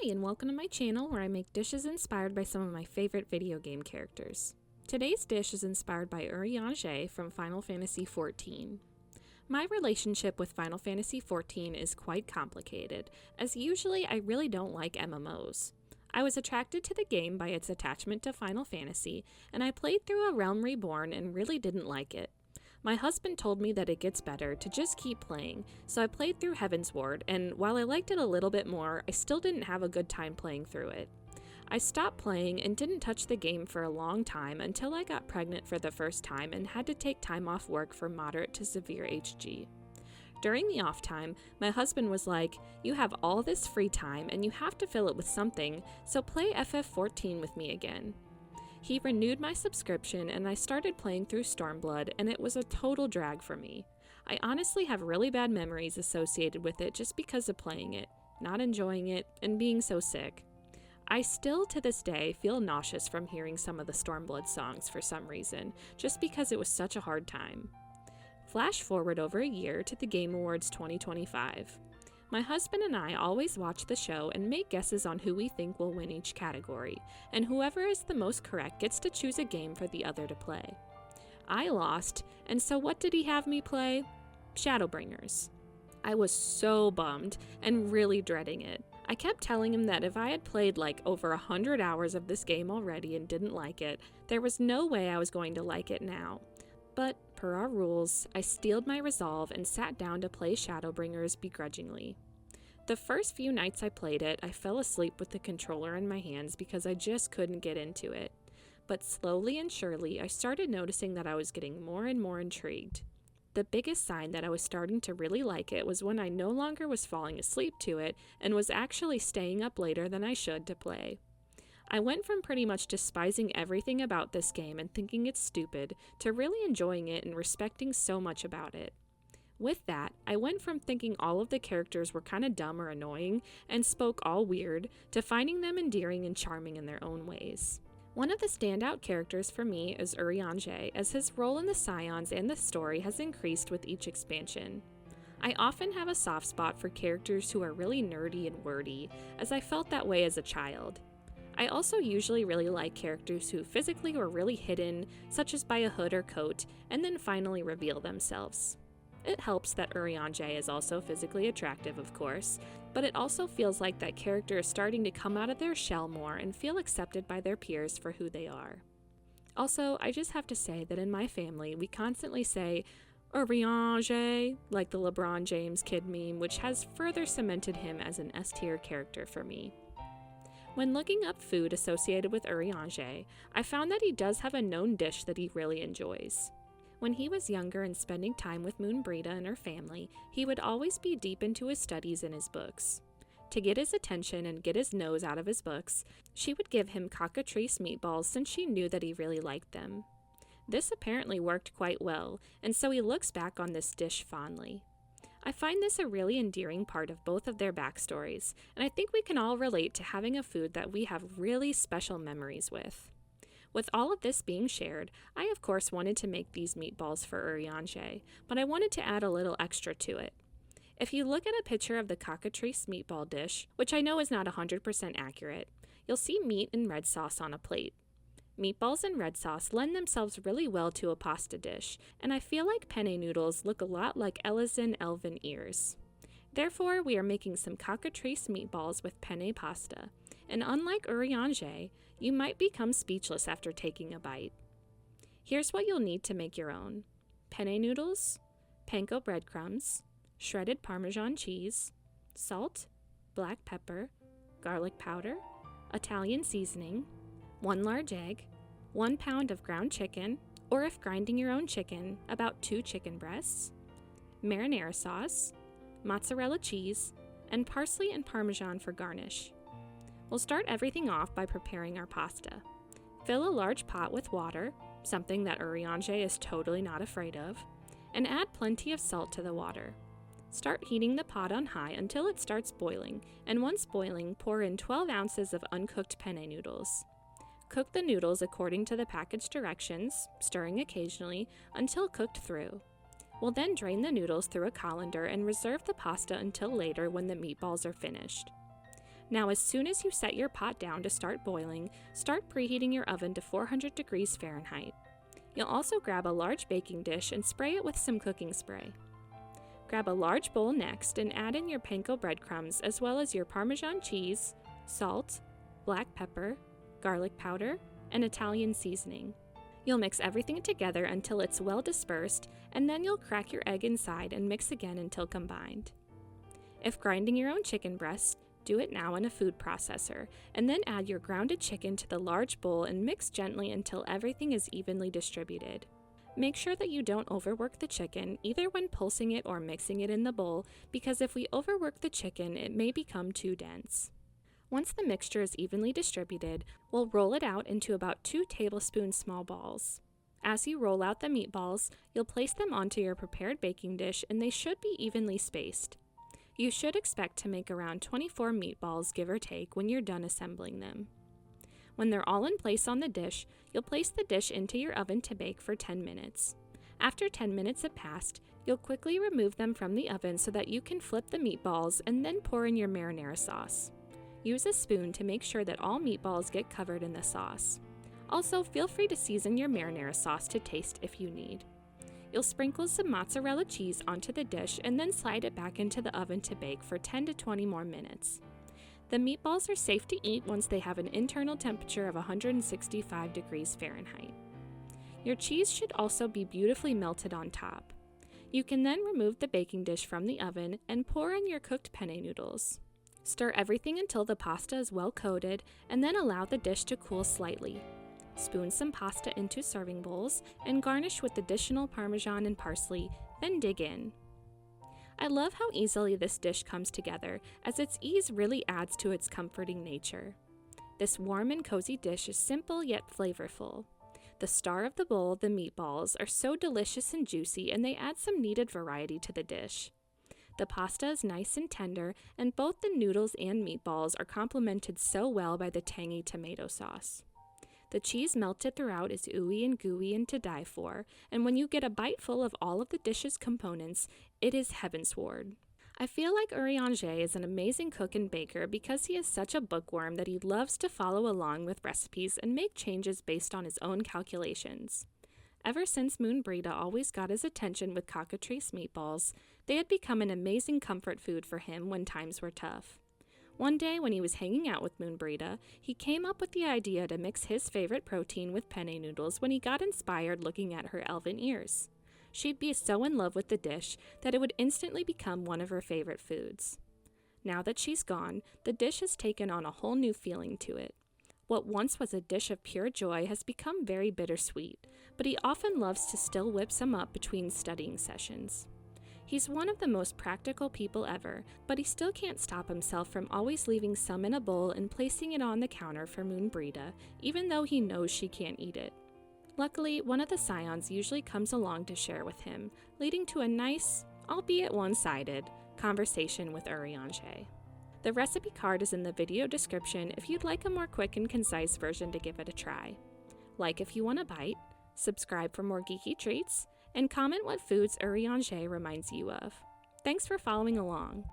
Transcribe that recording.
Hi, and welcome to my channel where I make dishes inspired by some of my favorite video game characters. Today's dish is inspired by Urianger from Final Fantasy XIV. My relationship with Final Fantasy XIV is quite complicated, as usually I really don't like MMOs. I was attracted to the game by its attachment to Final Fantasy, and I played through A Realm Reborn and really didn't like it. My husband told me that it gets better to just keep playing, so I played through Heavensward, and while I liked it a little bit more, I still didn't have a good time playing through it. I stopped playing and didn't touch the game for a long time until I got pregnant for the first time and had to take time off work for moderate to severe HG. During the off time, my husband was like, "You have all this free time and you have to fill it with something, so play FF14 with me again." He renewed my subscription and I started playing through Stormblood, and it was a total drag for me. I honestly have really bad memories associated with it just because of playing it, not enjoying it, and being so sick. I still to this day feel nauseous from hearing some of the Stormblood songs for some reason, just because it was such a hard time. Flash forward over a year to the Game Awards 2025. My husband and I always watch the show and make guesses on who we think will win each category, and whoever is the most correct gets to choose a game for the other to play. I lost, and so what did he have me play? Shadowbringers. I was so bummed and really dreading it. I kept telling him that if I had played like over 100 hours of this game already and didn't like it, there was no way I was going to like it now. But, per our rules, I steeled my resolve and sat down to play Shadowbringers begrudgingly. The first few nights I played it, I fell asleep with the controller in my hands because I just couldn't get into it. But slowly and surely, I started noticing that I was getting more and more intrigued. The biggest sign that I was starting to really like it was when I no longer was falling asleep to it and was actually staying up later than I should to play. I went from pretty much despising everything about this game and thinking it's stupid, to really enjoying it and respecting so much about it. With that, I went from thinking all of the characters were kinda dumb or annoying and spoke all weird, to finding them endearing and charming in their own ways. One of the standout characters for me is Urianger, as his role in the Scions and the story has increased with each expansion. I often have a soft spot for characters who are really nerdy and wordy, as I felt that way as a child. I also usually really like characters who physically were really hidden, such as by a hood or coat, and then finally reveal themselves. It helps that Urianger is also physically attractive, of course, but it also feels like that character is starting to come out of their shell more and feel accepted by their peers for who they are. Also, I just have to say that in my family, we constantly say, Urianger, like the LeBron James kid meme, which has further cemented him as an S-tier character for me. When looking up food associated with Urianger, I found that he does have a known dish that he really enjoys. When he was younger and spending time with Moonbrita and her family, he would always be deep into his studies and his books. To get his attention and get his nose out of his books, she would give him Cockatrice meatballs since she knew that he really liked them. This apparently worked quite well, and so he looks back on this dish fondly. I find this a really endearing part of both of their backstories, and I think we can all relate to having a food that we have really special memories with. With all of this being shared, I of course wanted to make these meatballs for Urianger, but I wanted to add a little extra to it. If you look at a picture of the Cockatrice meatball dish, which I know is not 100% accurate, you'll see meat and red sauce on a plate. Meatballs and red sauce lend themselves really well to a pasta dish, and I feel like penne noodles look a lot like Ellison elven ears. Therefore, we are making some Cockatrice meatballs with penne pasta, and unlike Urianger, you might become speechless after taking a bite. Here's what you'll need to make your own: penne noodles, panko breadcrumbs, shredded Parmesan cheese, salt, black pepper, garlic powder, Italian seasoning, 1 large egg, 1 pound of ground chicken, or if grinding your own chicken, about 2 chicken breasts, marinara sauce, mozzarella cheese, and parsley and Parmesan for garnish. We'll start everything off by preparing our pasta. Fill a large pot with water, something that Urianger is totally not afraid of, and add plenty of salt to the water. Start heating the pot on high until it starts boiling, and once boiling, pour in 12 ounces of uncooked penne noodles. Cook the noodles according to the package directions, stirring occasionally, until cooked through. We'll then drain the noodles through a colander and reserve the pasta until later when the meatballs are finished. Now, as soon as you set your pot down to start boiling, start preheating your oven to 400 degrees Fahrenheit. You'll also grab a large baking dish and spray it with some cooking spray. Grab a large bowl next and add in your panko breadcrumbs as well as your Parmesan cheese, salt, black pepper, garlic powder, and Italian seasoning. You'll mix everything together until it's well dispersed, and then you'll crack your egg inside and mix again until combined. If grinding your own chicken breast, do it now in a food processor, and then add your grounded chicken to the large bowl and mix gently until everything is evenly distributed. Make sure that you don't overwork the chicken, either when pulsing it or mixing it in the bowl, because if we overwork the chicken, it may become too dense. Once the mixture is evenly distributed, we'll roll it out into about 2 tablespoon small balls. As you roll out the meatballs, you'll place them onto your prepared baking dish and they should be evenly spaced. You should expect to make around 24 meatballs, give or take, when you're done assembling them. When they're all in place on the dish, you'll place the dish into your oven to bake for 10 minutes. After 10 minutes have passed, you'll quickly remove them from the oven so that you can flip the meatballs and then pour in your marinara sauce. Use a spoon to make sure that all meatballs get covered in the sauce. Also, feel free to season your marinara sauce to taste if you need. You'll sprinkle some mozzarella cheese onto the dish and then slide it back into the oven to bake for 10 to 20 more minutes. The meatballs are safe to eat once they have an internal temperature of 165 degrees Fahrenheit. Your cheese should also be beautifully melted on top. You can then remove the baking dish from the oven and pour in your cooked penne noodles. Stir everything until the pasta is well coated and then allow the dish to cool slightly. Spoon some pasta into serving bowls and garnish with additional Parmesan and parsley, then dig in. I love how easily this dish comes together, as its ease really adds to its comforting nature. This warm and cozy dish is simple yet flavorful. The star of the bowl, the meatballs, are so delicious and juicy, and they add some needed variety to the dish. The pasta is nice and tender, and both the noodles and meatballs are complemented so well by the tangy tomato sauce. The cheese melted throughout is ooey and gooey and to die for, and when you get a bite full of all of the dish's components, it is heavensward. I feel like Urianger is an amazing cook and baker because he is such a bookworm that he loves to follow along with recipes and make changes based on his own calculations. Ever since Moon Brita always got his attention with Cockatrice meatballs, they had become an amazing comfort food for him when times were tough. One day when he was hanging out with Moon Brita, he came up with the idea to mix his favorite protein with penne noodles when he got inspired looking at her elven ears. She'd be so in love with the dish that it would instantly become one of her favorite foods. Now that she's gone, the dish has taken on a whole new feeling to it. What once was a dish of pure joy has become very bittersweet, but he often loves to still whip some up between studying sessions. He's one of the most practical people ever, but he still can't stop himself from always leaving some in a bowl and placing it on the counter for Moon Brita, even though he knows she can't eat it. Luckily, one of the scions usually comes along to share with him, leading to a nice, albeit one-sided, conversation with Urianger. The recipe card is in the video description if you'd like a more quick and concise version to give it a try. Like if you want a bite, subscribe for more geeky treats, and comment what foods Urianger reminds you of. Thanks for following along.